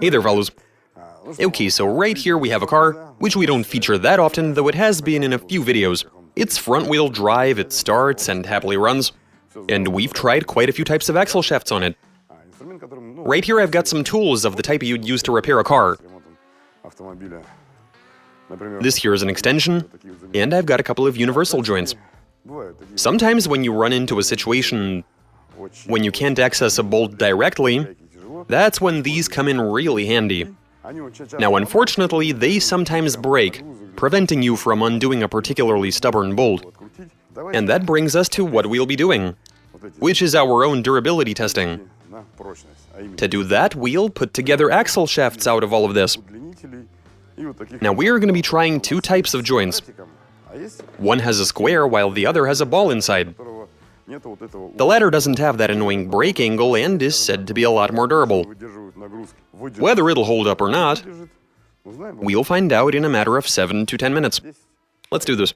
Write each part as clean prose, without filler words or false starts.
Hey there, fellas. Okay, so right here we have a car, which we don't feature that often, though it has been in a few videos. It's front-wheel drive, it starts and happily runs, and we've tried quite a few types of axle shafts on it. Right here I've got some tools of the type you'd use to repair a car. This here is an extension, and I've got a couple of universal joints. Sometimes when you run into a situation when you can't access a bolt directly, that's when these come in really handy. Now, unfortunately, they sometimes break, preventing you from undoing a particularly stubborn bolt. And that brings us to what we'll be doing, which is our own durability testing. To do that, we'll put together axle shafts out of all of this. Now, we're going to be trying two types of joints. One has a square, while the other has a ball inside. The latter doesn't have that annoying break angle and is said to be a lot more durable. Whether it'll hold up or not, we'll find out in a matter of 7 to 10 minutes. Let's do this.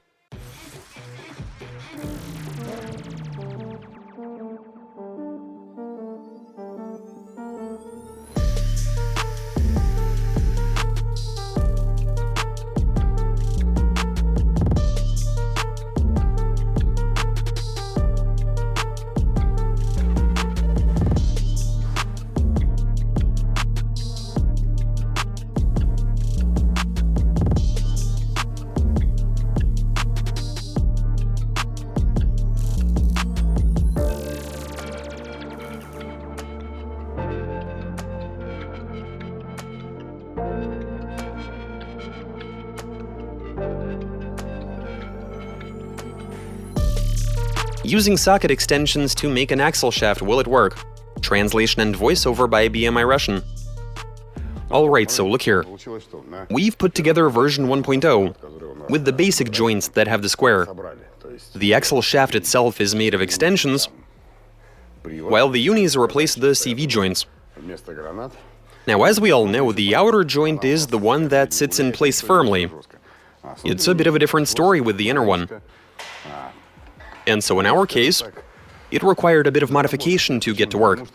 Using socket extensions to make an axle shaft, will it work? Translation and voiceover by BMI Russian. Alright, so look here. We've put together version 1.0 with the basic joints that have the square. The axle shaft itself is made of extensions, while the unis replace the CV joints. Now, as we all know, the outer joint is the one that sits in place firmly. It's a bit of a different story with the inner one. And so in our case, it required a bit of modification to get to work.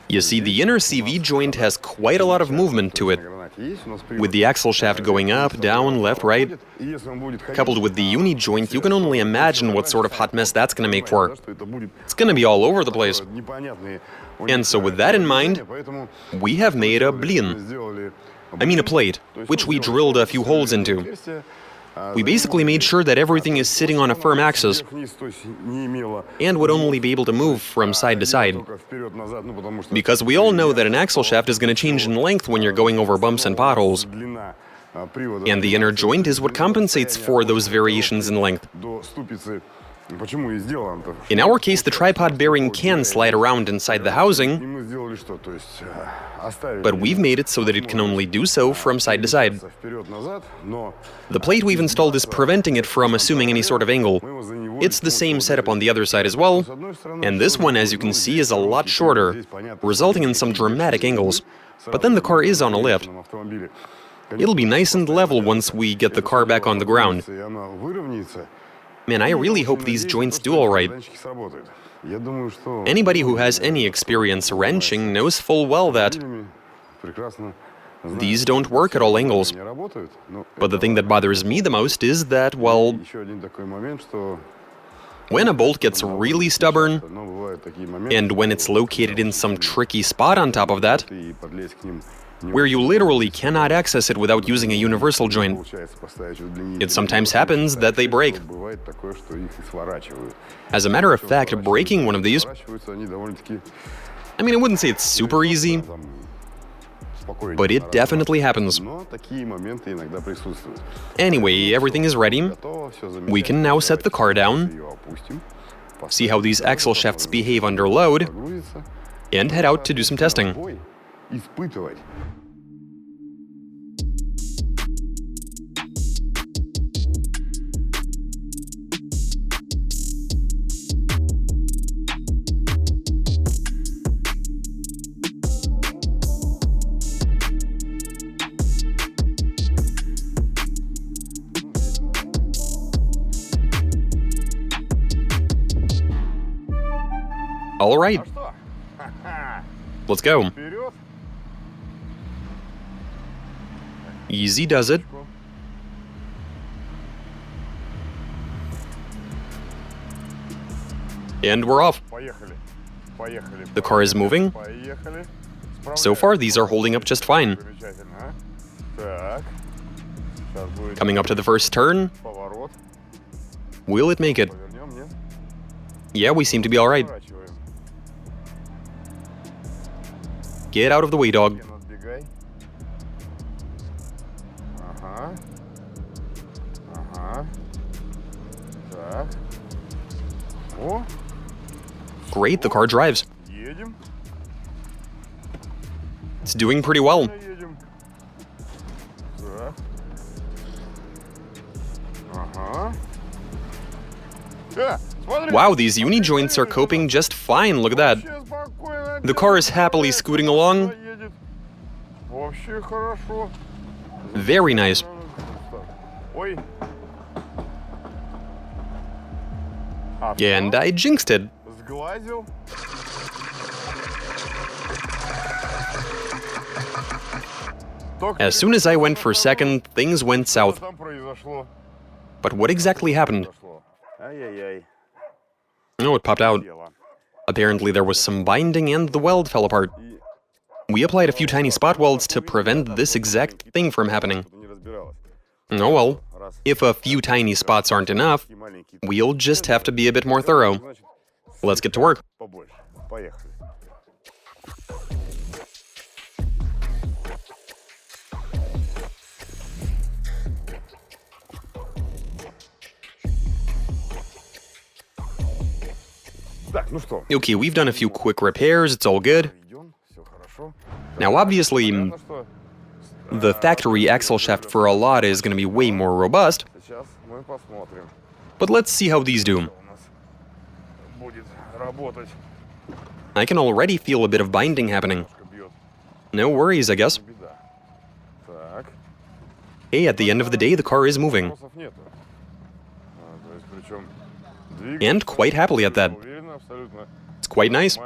You see, the inner CV joint has quite a lot of movement to it, with the axle shaft going up, down, left, right. Coupled with the uni joint, you can only imagine what sort of hot mess that's going to make for. It's going to be all over the place. And so with that in mind, we have made a blin. I mean a plate, which we drilled a few holes into. We basically made sure that everything is sitting on a firm axis and would only be able to move from side to side. Because we all know that an axle shaft is going to change in length when you're going over bumps and potholes. And the inner joint is what compensates for those variations in length. In our case, the tripod bearing can slide around inside the housing, but we've made it so that it can only do so from side to side. The plate we've installed is preventing it from assuming any sort of angle. It's the same setup on the other side as well, and this one, as you can see, is a lot shorter, resulting in some dramatic angles. But then the car is on a lift. It'll be nice and level once we get the car back on the ground. Man, I really hope these joints do all right. Anybody who has any experience wrenching knows full well that these don't work at all angles. But the thing that bothers me the most is that, well, when a bolt gets really stubborn, and when it's located in some tricky spot on top of that, where you literally cannot access it without using a universal joint, it sometimes happens that they break. As a matter of fact, breaking one of these, I mean, I wouldn't say it's super easy, but it definitely happens. Anyway, everything is ready. We can now set the car down, see how these axle shafts behave under load, and head out to do some testing. All right. Let's go. Easy does it. And we're off. The car is moving. So far, these are holding up just fine. Coming up to the first turn. Will it make it? Yeah, we seem to be alright. Get out of the way, dog. Great, the car drives. It's doing pretty well. Wow, these uni joints are coping just fine, look at that. The car is happily scooting along. Very nice. And I jinxed it. As soon as I went for second, things went south. But what exactly happened? Oh, it popped out. Apparently there was some binding and the weld fell apart. We applied a few tiny spot welds to prevent this exact thing from happening. Oh well, if a few tiny spots aren't enough, we'll just have to be a bit more thorough. Let's get to work. Okay, we've done a few quick repairs, it's all good. Now obviously, the factory axle shaft for a lot is going to be way more robust. But let's see how these do. I can already feel a bit of binding happening. No worries, I guess. Hey, at the end of the day, the car is moving. And quite happily at that. It's quite nice.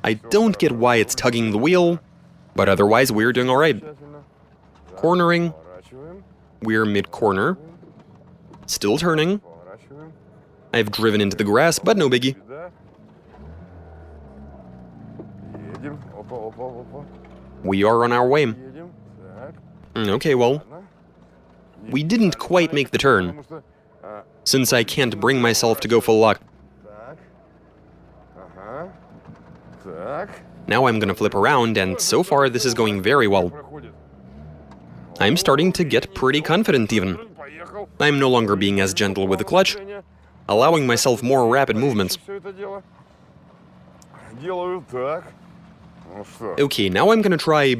I don't get why it's tugging the wheel, but otherwise we're doing alright. Cornering. We're mid-corner. Still turning. I've driven into the grass, but no biggie. We are on our way. Okay, well, we didn't quite make the turn, since I can't bring myself to go full lock. Now I'm gonna flip around, and so far this is going very well. I'm starting to get pretty confident even. I'm no longer being as gentle with the clutch, allowing myself more rapid movements. Okay, now I'm gonna try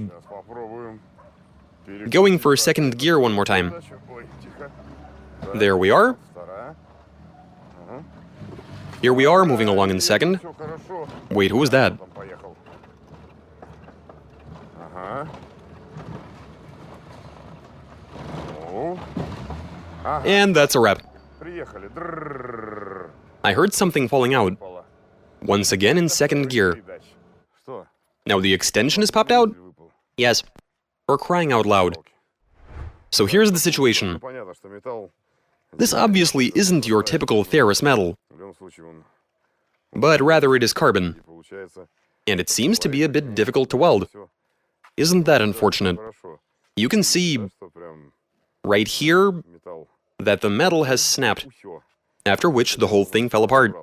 going for second gear one more time. There we are. Here we are, moving along in second. Wait, who was that? And that's a wrap. I heard something falling out. Once again in second gear. Now the extension has popped out? Yes. For crying out loud. So here's the situation. This obviously isn't your typical ferrous metal, but rather it is carbon. And it seems to be a bit difficult to weld. Isn't that unfortunate? You can see right here that the metal has snapped, after which the whole thing fell apart.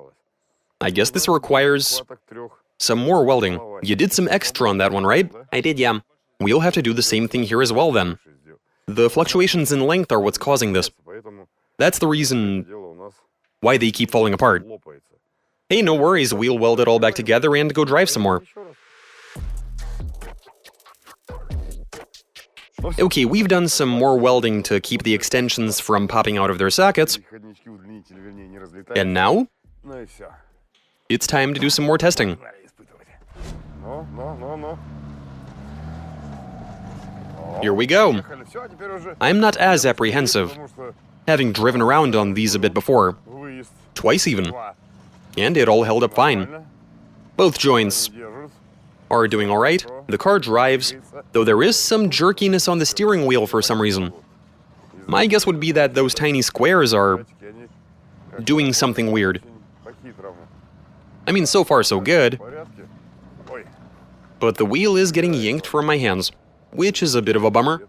I guess this requires some more welding. You did some extra on that one, right? I did, yeah. We'll have to do the same thing here as well then. The fluctuations in length are what's causing this. That's the reason why they keep falling apart. Hey, no worries, we'll weld it all back together and go drive some more. Okay, we've done some more welding to keep the extensions from popping out of their sockets. And now, it's time to do some more testing. Here we go. I'm not as apprehensive, having driven around on these a bit before. Twice even. And it all held up fine. Both joints are doing alright. The car drives, though there is some jerkiness on the steering wheel for some reason. My guess would be that those tiny squares are doing something weird. I mean, so far so good, but the wheel is getting yanked from my hands, which is a bit of a bummer.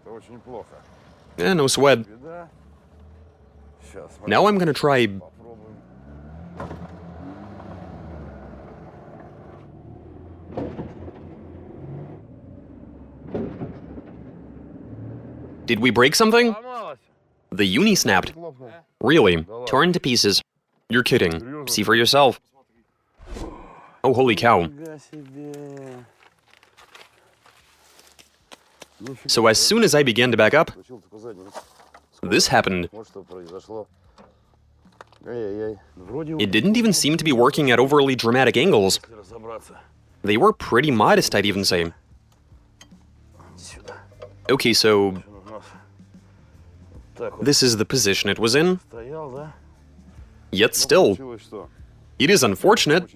No sweat. Now I'm gonna try... Did we break something? The uni snapped. Really? Torn to pieces. You're kidding. See for yourself. Oh, holy cow. So as soon as I began to back up, this happened. It didn't even seem to be working at overly dramatic angles. They were pretty modest, I'd even say. Okay, so... this is the position it was in. Yet still, it is unfortunate,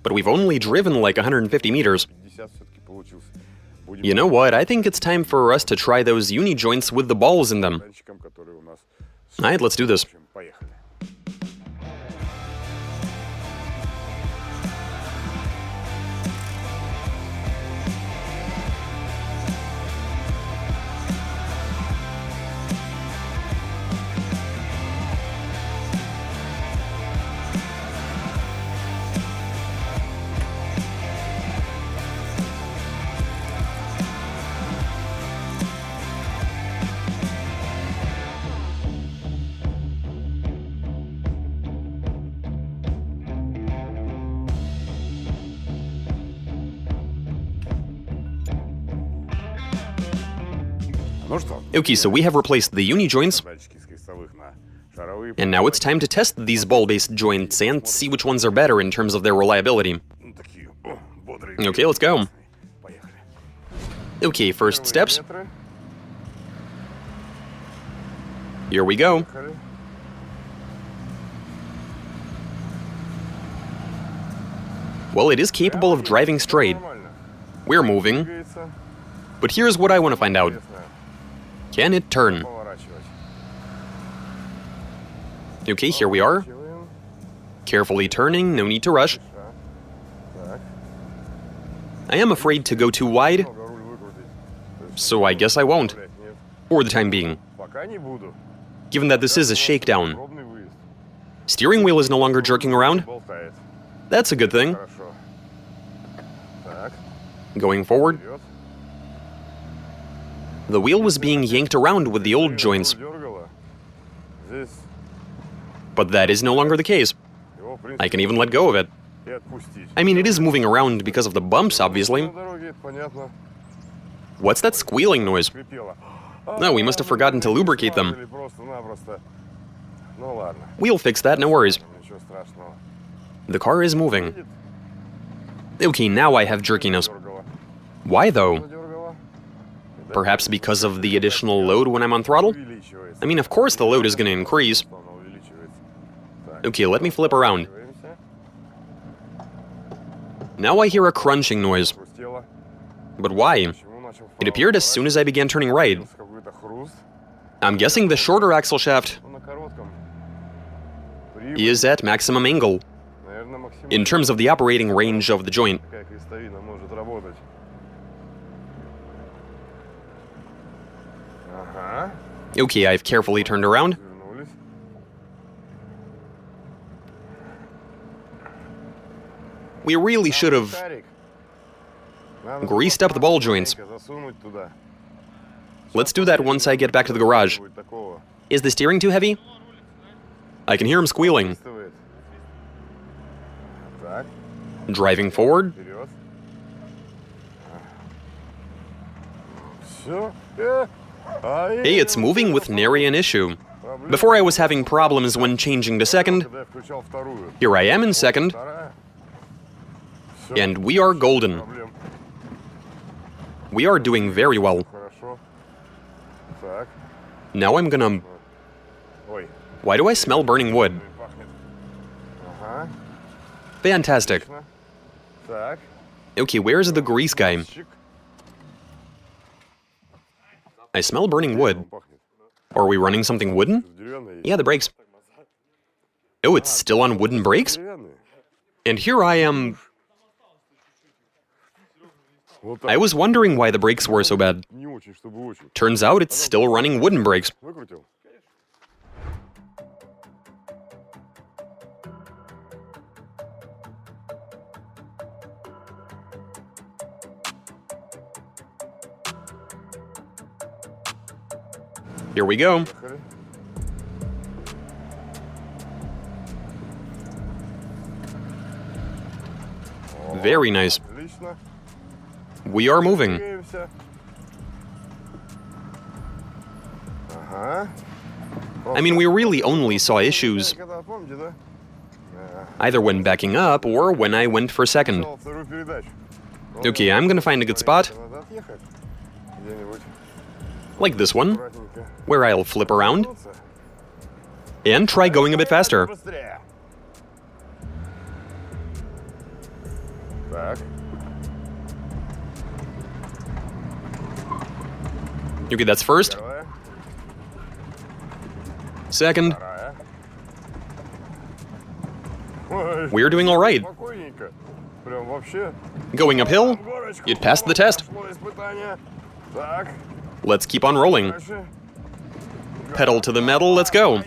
but we've only driven like 150 meters. You know what, I think it's time for us to try those uni joints with the balls in them. Alright, let's do this. Okay, so we have replaced the uni joints, and now it's time to test these ball-based joints and see which ones are better in terms of their reliability. Okay, let's go. Okay, first steps. Here we go. Well, it is capable of driving straight. We're moving. But here's what I want to find out. Can it turn? Okay, here we are. Carefully turning, no need to rush. I am afraid to go too wide, so I guess I won't. For the time being. Given that this is a shakedown. Steering wheel is no longer jerking around. That's a good thing. Going forward. The wheel was being yanked around with the old joints. But that is no longer the case. I can even let go of it. I mean, it is moving around because of the bumps, obviously. What's that squealing noise? No, we must have forgotten to lubricate them. We'll fix that, no worries. The car is moving. Okay, now I have jerkiness. Why though? Perhaps because of the additional load when I'm on throttle? I mean, of course the load is going to increase. Okay, let me flip around. Now I hear a crunching noise. But why? It appeared as soon as I began turning right. I'm guessing the shorter axle shaft is at maximum angle in terms of the operating range of the joint. Okay, I've carefully turned around. We really should have greased up the ball joints. Let's do that once I get back to the garage. Is the steering too heavy? I can hear him squealing. Driving forward. Hey, it's moving with nary an issue. Before I was having problems when changing to second. Here I am in second. And we are golden. We are doing very well. Now I'm gonna... Why do I smell burning wood? Okay, where's the grease guy? I smell burning wood. Are we running something wooden? Yeah, the brakes. Oh, it's still on wooden brakes? And here I am... I was wondering why the brakes were so bad. Turns out it's still running wooden brakes. Here we go. Very nice. We are moving. I mean, we really only saw issues either when backing up or when I went for second. Okay, I'm gonna find a good spot. Like this one, where I'll flip around and try going a bit faster. Okay, that's first. Second. We're doing all right. Going uphill, it passed the test. Let's keep on rolling. Pedal to the metal, let's go.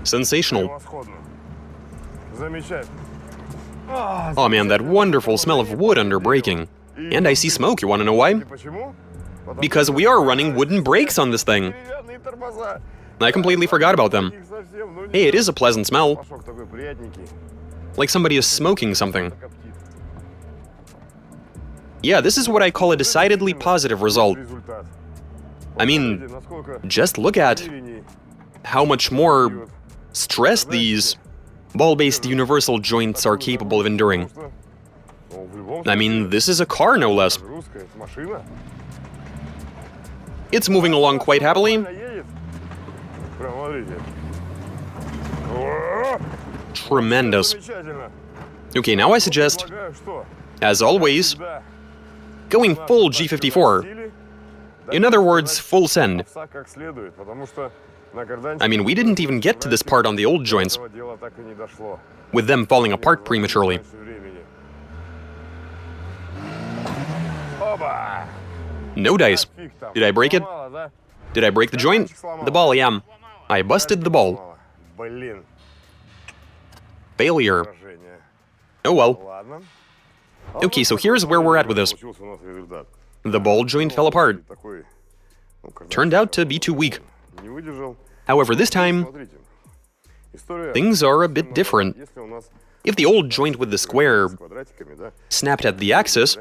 Sensational. Oh man, that wonderful smell of wood under braking. And I see smoke, you wanna know why? Because we are running wooden brakes on this thing. I completely forgot about them. Hey, it is a pleasant smell. Like somebody is smoking something. Yeah, this is what I call a decidedly positive result. I mean, just look at how much more stress these ball-based universal joints are capable of enduring. I mean, this is a car, no less. It's moving along quite happily. Tremendous. Okay, now I suggest, as always, going full G54. In other words, full send. I mean, we didn't even get to this part on the old joints, with them falling apart prematurely. No dice. Did I break it? Did I break the joint? The ball, yeah. I busted the ball. Failure. Oh well. Okay, so here's where we're at with this. The ball joint fell apart. Turned out to be too weak. However, this time, things are a bit different. If the old joint with the square snapped at the axis,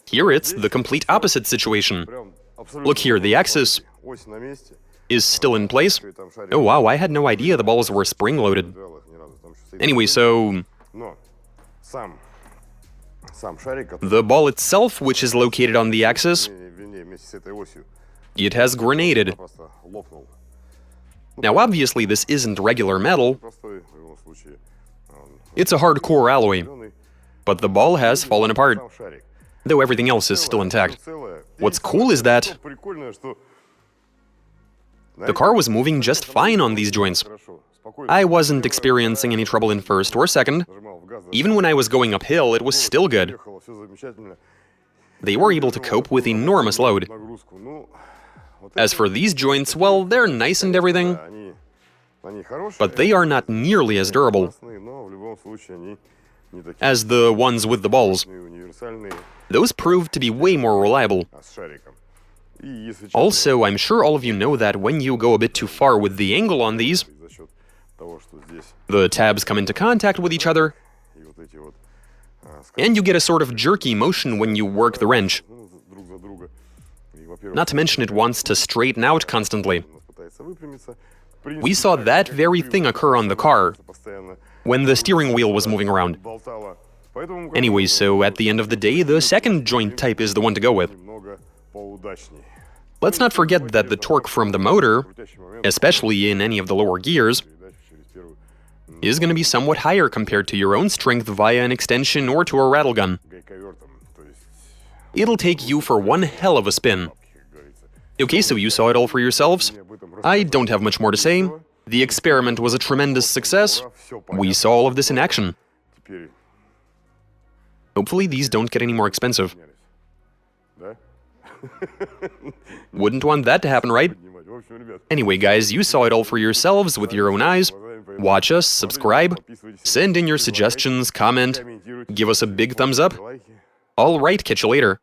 here it's the complete opposite situation. Look here, the axis is still in place. Oh wow, I had no idea the balls were spring-loaded. Anyway, so... the ball itself, which is located on the axis, it has grenaded. Now obviously this isn't regular metal, it's a hardcore alloy, but the ball has fallen apart, though everything else is still intact. What's cool is that the car was moving just fine on these joints. I wasn't experiencing any trouble in first or second. Even when I was going uphill, it was still good. They were able to cope with enormous load. As for these joints, well, they're nice and everything, but they are not nearly as durable as the ones with the balls. Those proved to be way more reliable. Also, I'm sure all of you know that when you go a bit too far with the angle on these, the tabs come into contact with each other, and you get a sort of jerky motion when you work the wrench. Not to mention it wants to straighten out constantly. We saw that very thing occur on the car when the steering wheel was moving around. Anyway, so at the end of the day, the second joint type is the one to go with. Let's not forget that the torque from the motor, especially in any of the lower gears, is going to be somewhat higher compared to your own strength via an extension or to a rattle gun. It'll take you for one hell of a spin. Okay, so you saw it all for yourselves. I don't have much more to say. The experiment was a tremendous success. We saw all of this in action. Hopefully these don't get any more expensive. Wouldn't want that to happen, right? Anyway, guys, you saw it all for yourselves with your own eyes. Watch us, subscribe, send in your suggestions, comment, give us a big thumbs up. All right, catch you later.